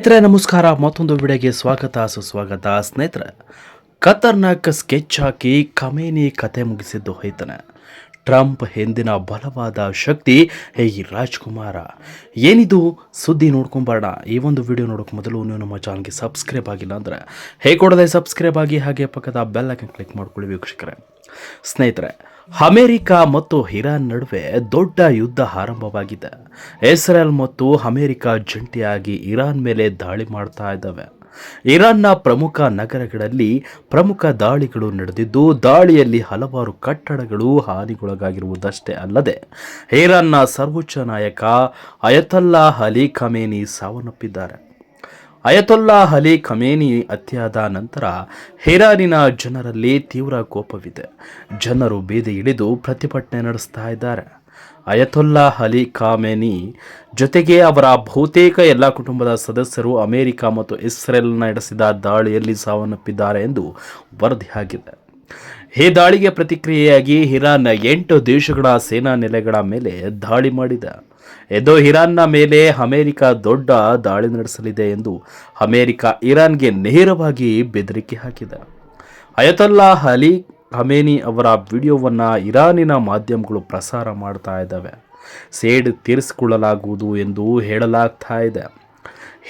ಸ್ನೇಹಿತರೆ ನಮಸ್ಕಾರ. ಮತ್ತೊಂದು ವಿಡಿಯೋಗೆ ಸುಸ್ವಾಗತ. ಸ್ನೇಹಿತರೆ, ಖತರ್ನಾಕ್ ಸ್ಕೆಚ್ ಹಾಕಿ ಖಮೇನಿ ಕತೆ ಮುಗಿಸಿದ್ದು ಹೋಯ್ತಾನೆ. ಟ್ರಂಪ್ ಹಿಂದಿನ ಬಲವಾದ ಶಕ್ತಿ ಈ ರಾಜ್ಕುಮಾರ. ಏನಿದು ಸುದ್ದಿ ನೋಡ್ಕೊಂಬರೋಣ. ಈ ಒಂದು ವಿಡಿಯೋ ನೋಡೋಕೆ ಮೊದಲು ನೀವು ನಮ್ಮ ಚಾನಲ್ಗೆ ಸಬ್ಸ್ಕ್ರೈಬ್ ಆಗಿಲ್ಲ ಅಂದರೆ ಹೇಗೆ ಕೊಡದೆ ಸಬ್ಸ್ಕ್ರೈಬ್ ಆಗಿ, ಹಾಗೆ ಪಕ್ಕದ ಬೆಲ್ ಐಕಾನ್ ಕ್ಲಿಕ್ ಮಾಡ್ಕೊಳ್ಳಿ ವೀಕ್ಷಕರೇ. ಸ್ನೇಹಿತರೆ, ಅಮೆರಿಕ ಮತ್ತು ಇರಾನ್ ನಡುವೆ ದೊಡ್ಡ ಯುದ್ಧ ಆರಂಭವಾಗಿದೆ. ಇಸ್ರೇಲ್ ಮತ್ತು ಅಮೆರಿಕ ಜಂಟಿಯಾಗಿ ಇರಾನ್ ಮೇಲೆ ದಾಳಿ ಮಾಡ್ತಾ ಇದ್ದಾವೆ. ಇರಾನ್ನ ಪ್ರಮುಖ ನಗರಗಳಲ್ಲಿ ಪ್ರಮುಖ ದಾಳಿಗಳು ನಡೆದಿದ್ದು, ದಾಳಿಯಲ್ಲಿ ಹಲವಾರು ಕಟ್ಟಡಗಳು ಹಾನಿಗೊಳಗಾಗಿರುವುದಷ್ಟೇ ಅಲ್ಲದೆ ಇರಾನ್ನ ಸರ್ವೋಚ್ಚ ನಾಯಕ ಅಯತೊಲ್ಲಾ ಅಲಿ ಖಮೇನಿ ಸಾವನ್ನಪ್ಪಿದ್ದಾರೆ. ಅಯತೊಲ್ಲಾ ಅಲಿ ಖಮೇನಿ ಹತ್ಯೆಯಾದ ನಂತರ ಇರಾನಿನ ಜನರಲ್ಲಿ ತೀವ್ರ ಕೋಪವಿದೆ. ಜನರು ಬೀದಿ ಇಳಿದು ಪ್ರತಿಭಟನೆ ನಡೆಸ್ತಾ ಇದ್ದಾರೆ. ಅಯತೊಲ್ಲಾ ಅಲಿ ಖಮೇನಿ ಜೊತೆಗೆ ಅವರ ಬಹುತೇಕ ಎಲ್ಲ ಕುಟುಂಬದ ಸದಸ್ಯರು ಅಮೆರಿಕ ಮತ್ತು ಇಸ್ರೇಲ್ ನಡೆಸಿದ ದಾಳಿಯಲ್ಲಿ ಸಾವನ್ನಪ್ಪಿದ್ದಾರೆ ಎಂದು ವರದಿಯಾಗಿದೆ. ಈ ದಾಳಿಗೆ ಪ್ರತಿಕ್ರಿಯೆಯಾಗಿ ಇರಾನ್ 8 ದೇಶಗಳ ಸೇನಾ ನೆಲೆಗಳ ಮೇಲೆ ದಾಳಿ ಮಾಡಿದೆ. ಇದು ಇರಾನ್ನ ಮೇಲೆ ಅಮೆರಿಕ ದೊಡ್ಡ ದಾಳಿ ನಡೆಸಲಿದೆ ಎಂದು ಅಮೆರಿಕ ಇರಾನ್ಗೆ ನೇರವಾಗಿ ಬೆದರಿಕೆ ಹಾಕಿದೆ. ಅಯತೊಲ್ಲಾ ಅಲಿ ಖಮೇನಿ ಅವರ ವಿಡಿಯೋವನ್ನು ಇರಾನಿನ ಮಾಧ್ಯಮಗಳು ಪ್ರಸಾರ ಮಾಡ್ತಾ ಇದ್ದಾವೆ. ಸೇಡು ತೀರಿಸಿಕೊಳ್ಳಲಾಗುವುದು ಎಂದು ಹೇಳಲಾಗ್ತಾ ಇದೆ.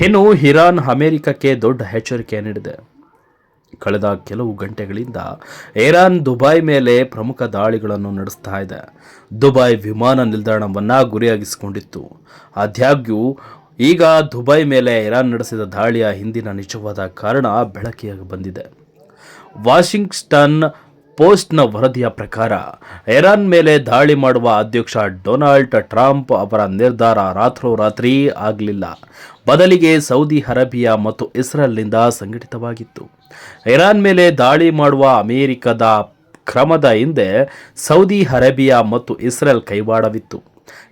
ಇನ್ನು ಇರಾನ್ ಅಮೆರಿಕಕ್ಕೆ ದೊಡ್ಡ ಎಚ್ಚರಿಕೆ ನೀಡಿದೆ. ಕಳೆದ ಕೆಲವು ಗಂಟೆಗಳಿಂದ ಇರಾನ್ ದುಬೈ ಮೇಲೆ ಪ್ರಮುಖ ದಾಳಿಗಳನ್ನು ನಡೆಸ್ತಾ ಇದೆ. ದುಬೈ ವಿಮಾನ ನಿಲ್ದಾಣವನ್ನು ಗುರಿಯಾಗಿಸಿಕೊಂಡಿತ್ತು. ಆದಾಗ್ಯೂ ಈಗ ದುಬೈ ಮೇಲೆ ಇರಾನ್ ನಡೆಸಿದ ದಾಳಿಯ ಹಿಂದಿನ ನಿಜವಾದ ಕಾರಣ ಬೆಳಕಿಗೆ ಬಂದಿದೆ. ವಾಷಿಂಗ್ಟನ್ ಪೋಸ್ಟ್ನ ವರದಿಯ ಪ್ರಕಾರ ಇರಾನ್ ಮೇಲೆ ದಾಳಿ ಮಾಡುವ ಅಧ್ಯಕ್ಷ ಡೊನಾಲ್ಡ್ ಟ್ರಂಪ್ ಅವರ ನಿರ್ಧಾರ ರಾತ್ರೋರಾತ್ರಿ ಆಗಲಿಲ್ಲ. ಬದಲಿಗೆ ಸೌದಿ ಅರೇಬಿಯಾ ಮತ್ತು ಇಸ್ರೇಲ್ನಿಂದ ಸಂಘಟಿತವಾಗಿತ್ತು. ಇರಾನ್ ಮೇಲೆ ದಾಳಿ ಮಾಡುವ ಅಮೆರಿಕದ ಕ್ರಮದ ಹಿಂದೆ ಸೌದಿ ಅರೇಬಿಯಾ ಮತ್ತು ಇಸ್ರೇಲ್ ಕೈವಾಡವಿತ್ತು.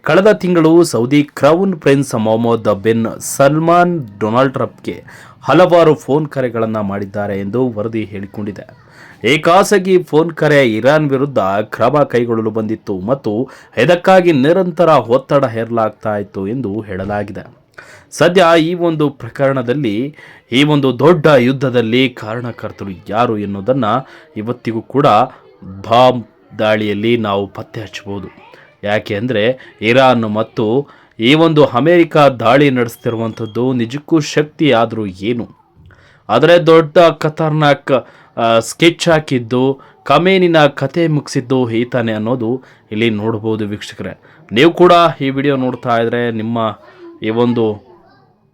ಕಳೆದ ತಿಂಗಳು Saudi crown prince Mohammed bin Salman Donald ಟ್ರಂಪ್ಗೆ ಹಲವಾರು ಫೋನ್ ಕರೆಗಳನ್ನು ಮಾಡಿದ್ದಾರೆ ಎಂದು ವರದಿ ಹೇಳಿಕೊಂಡಿದೆ. ಈ ಖಾಸಗಿ ಫೋನ್ ಕರೆ ಇರಾನ್ ವಿರುದ್ಧ ಕ್ರಮ ಕೈಗೊಳ್ಳಲು ಬಂದಿತ್ತು ಮತ್ತು ಇದಕ್ಕಾಗಿ ನಿರಂತರ ಒತ್ತಡ ಹೇರಲಾಗ್ತಾ ಇತ್ತು ಎಂದು ಹೇಳಲಾಗಿದೆ. ಸದ್ಯ ಈ ಒಂದು ಪ್ರಕರಣದಲ್ಲಿ, ಈ ಒಂದು ದೊಡ್ಡ ಯುದ್ಧದಲ್ಲಿ ಕಾರಣಕರ್ತರು ಯಾರು ಎನ್ನುವುದನ್ನು ಇವತ್ತಿಗೂ ಕೂಡ ಬಾಂಬ್ ದಾಳಿಯಲ್ಲಿ ನಾವು ಪತ್ತೆ ಹಚ್ಚಬಹುದು. ಯಾಕೆ ಅಂದರೆ ಇರಾನ್ ಮತ್ತು ಈ ಒಂದು ಅಮೆರಿಕ ದಾಳಿ ನಡೆಸ್ತಿರುವಂಥದ್ದು ನಿಜಕ್ಕೂ ಶಕ್ತಿ ಆದರೂ ಏನು, ಆದರೆ ದೊಡ್ಡ ಖತರ್ನಾಕ್ ಸ್ಕೆಚ್ ಹಾಕಿದ್ದು ಖಮೇನಿನ ಕತೆ ಮುಗಿಸಿದ್ದು ಈತಾನೆ ಅನ್ನೋದು ಇಲ್ಲಿ ನೋಡ್ಬೋದು ವೀಕ್ಷಕರೇ. ನೀವು ಕೂಡ ಈ ವಿಡಿಯೋ ನೋಡ್ತಾ ಇದ್ದರೆ ನಿಮ್ಮ ಈ ಒಂದು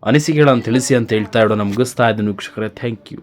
ಅನಿಸಿಕೆಗಳನ್ನು ತಿಳಿಸಿ ಅಂತ ಹೇಳ್ತಾ ಇಡೋ ಮುಗಿಸ್ತಾ ಇದ್ದೀನಿ ವೀಕ್ಷಕರೇ. Thank you.